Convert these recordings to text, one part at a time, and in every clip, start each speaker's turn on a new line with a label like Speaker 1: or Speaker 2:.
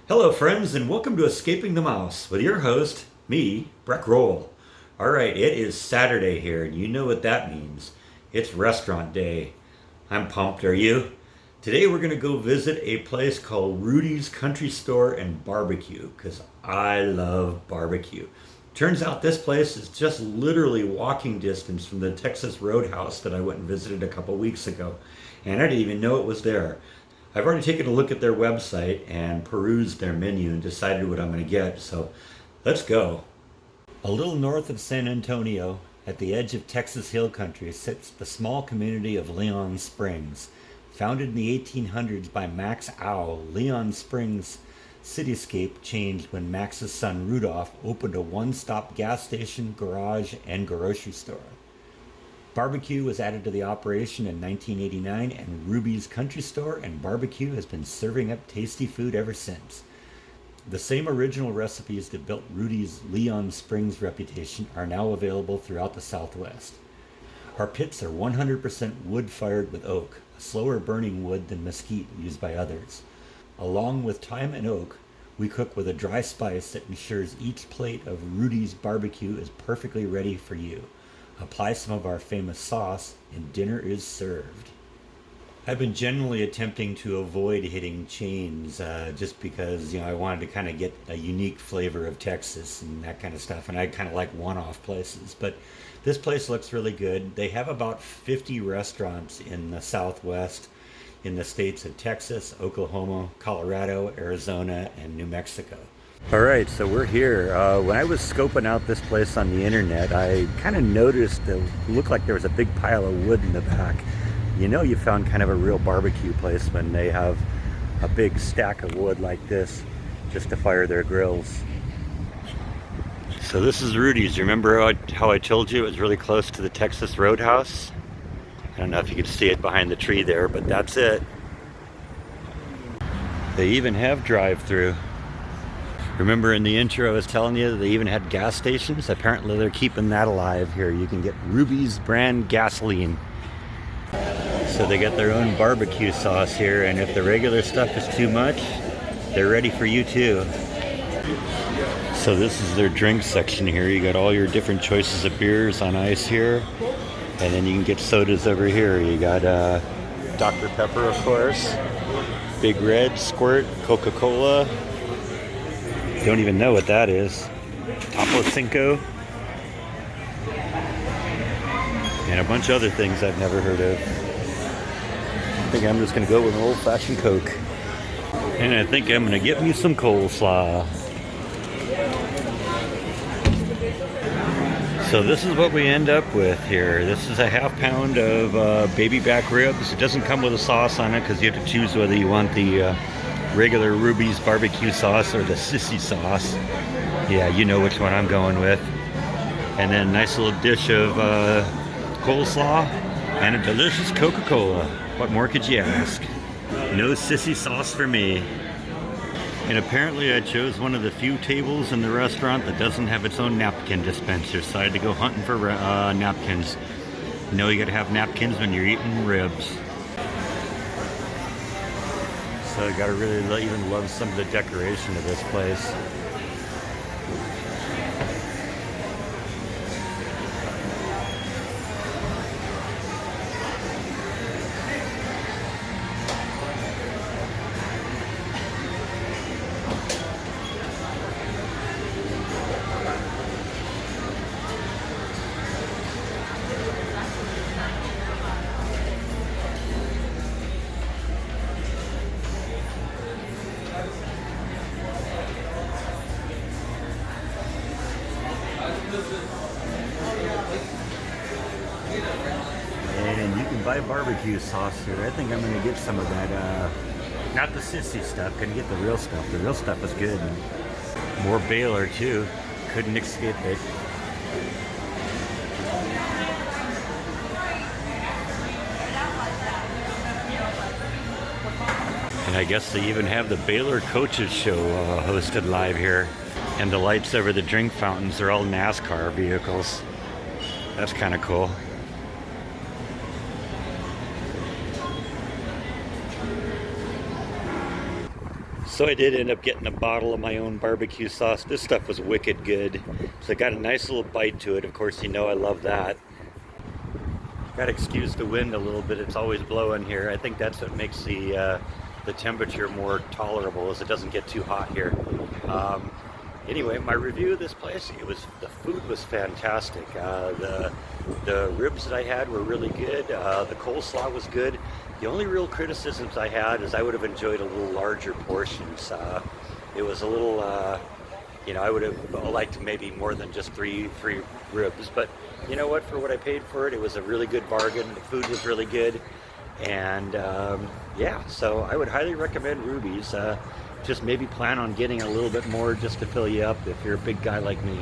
Speaker 1: Hello, friends, and welcome to Escaping the Mouse with your host, me, Breck Roll. All right, it is Saturday here, and you know what that means. It's restaurant day. I'm pumped, are you? Today we're going to go visit a place called Rudy's Country Store and Barbecue, because I love barbecue. Turns out this place is just literally walking distance from the Texas Roadhouse that I went and visited a couple weeks ago, and I didn't even know it was there. I've already taken a look at their website and perused their menu and decided what I'm going to get, so let's go. A little north of San Antonio, at the edge of Texas Hill Country, sits the small community of Leon Springs. Founded in the 1800s by Max Au, Leon Springs' cityscape changed when Max's son Rudolph opened a one-stop gas station, garage, and grocery store. Barbecue was added to the operation in 1989, and Ruby's Country Store and Barbecue has been serving up tasty food ever since. The same original recipes that built Rudy's Leon Springs reputation are now available throughout the Southwest. Our pits are 100% wood-fired with oak, a slower burning wood than mesquite used by others. Along with thyme and oak, we cook with a dry spice that ensures each plate of Rudy's barbecue is perfectly ready for you. Apply some of our famous sauce, and dinner is served. I've been generally attempting to avoid hitting chains just because, I wanted to kind of get a unique flavor of Texas and that kind of stuff, and I kind of like one-off places. But this place looks really good. They have about 50 restaurants in the Southwest, in the states of Texas, Oklahoma, Colorado, Arizona, and New Mexico. All right, so we're here. When I was scoping out this place on the internet, I kind of noticed it looked like there was a big pile of wood in the back. You found kind of a real barbecue place when they have a big stack of wood like this just to fire their grills. So this is Rudy's. Remember how I told you it was really close to the Texas Roadhouse? I don't know if you can see it behind the tree there, but that's it. They even have drive-through. Remember in the intro I was telling you that they even had gas stations? Apparently they're keeping that alive here. You can get Ruby's brand gasoline. So they got their own barbecue sauce here, and if the regular stuff is too much, they're ready for you too. So this is their drink section here. You got all your different choices of beers on ice here, and then you can get sodas over here. You got Dr. Pepper, of course, Big Red, Squirt, Coca-Cola. Don't even know what that is. Topo Cinco. And a bunch of other things I've never heard of. I think I'm just going to go with an old-fashioned Coke. And I think I'm going to get me some coleslaw. So this is what we end up with here. This is a half pound of baby back ribs. It doesn't come with a sauce on it because you have to choose whether you want the regular Ruby's barbecue sauce or the sissy sauce. Yeah, you know which one I'm going with. And then a nice little dish of coleslaw and a delicious Coca-Cola. What more could you ask? No sissy sauce for me. And apparently I chose one of the few tables in the restaurant that doesn't have its own napkin dispenser, so I had to go hunting for napkins. You know you gotta have napkins when you're eating ribs. So I gotta really even love some of the decoration of this place. And you can buy barbecue sauce here. I think I'm going to get some of that, not the sissy stuff, going to get the real stuff. The real stuff is good. More Baylor too, couldn't escape it. And I guess they even have the Baylor Coaches Show hosted live here. And the lights over the drink fountains are all NASCAR vehicles. That's kind of cool. So I did end up getting a bottle of my own barbecue sauce. This stuff was wicked good. So it got a nice little bite to it. Of course, you know I love that. Got to excuse the wind a little bit. It's always blowing here. I think that's what makes the temperature more tolerable, as it doesn't get too hot here. Anyway, my review of this place, the food was fantastic. The ribs that I had were really good. The coleslaw was good. The only real criticisms I had is I would have enjoyed a little larger portions. It was a little, I would have liked maybe more than just three ribs. But you know what? For what I paid for it, it was a really good bargain. The food was really good, and yeah. So I would highly recommend Ruby's. Just maybe plan on getting a little bit more just to fill you up if you're a big guy like me.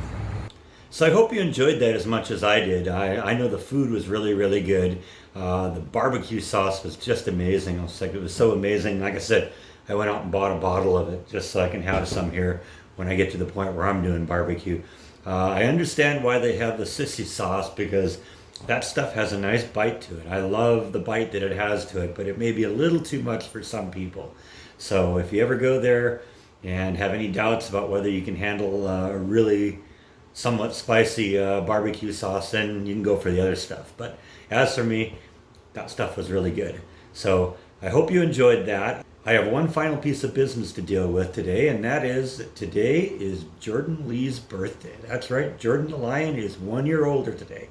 Speaker 1: So I hope you enjoyed that as much as I did. I know the food was really, really good. The barbecue sauce was just amazing. It was so amazing. Like I said, I went out and bought a bottle of it just so I can have some here when I get to the point where I'm doing barbecue. I understand why they have the sissy sauce, because that stuff has a nice bite to it. I love the bite that it has to it, but it may be a little too much for some people. So if you ever go there and have any doubts about whether you can handle a really somewhat spicy barbecue sauce, then you can go for the other stuff. But as for me, that stuff was really good. So I hope you enjoyed that. I have one final piece of business to deal with today, and that is that today is Jordan Lee's birthday. That's right, Jordan the Lion is 1 year older today.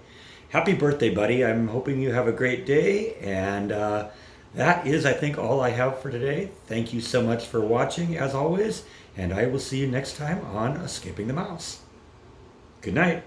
Speaker 1: Happy birthday, buddy. I'm hoping you have a great day, and that is, I think, all I have for today. Thank you so much for watching, as always, and I will see you next time on Escaping the Mouse. Good night.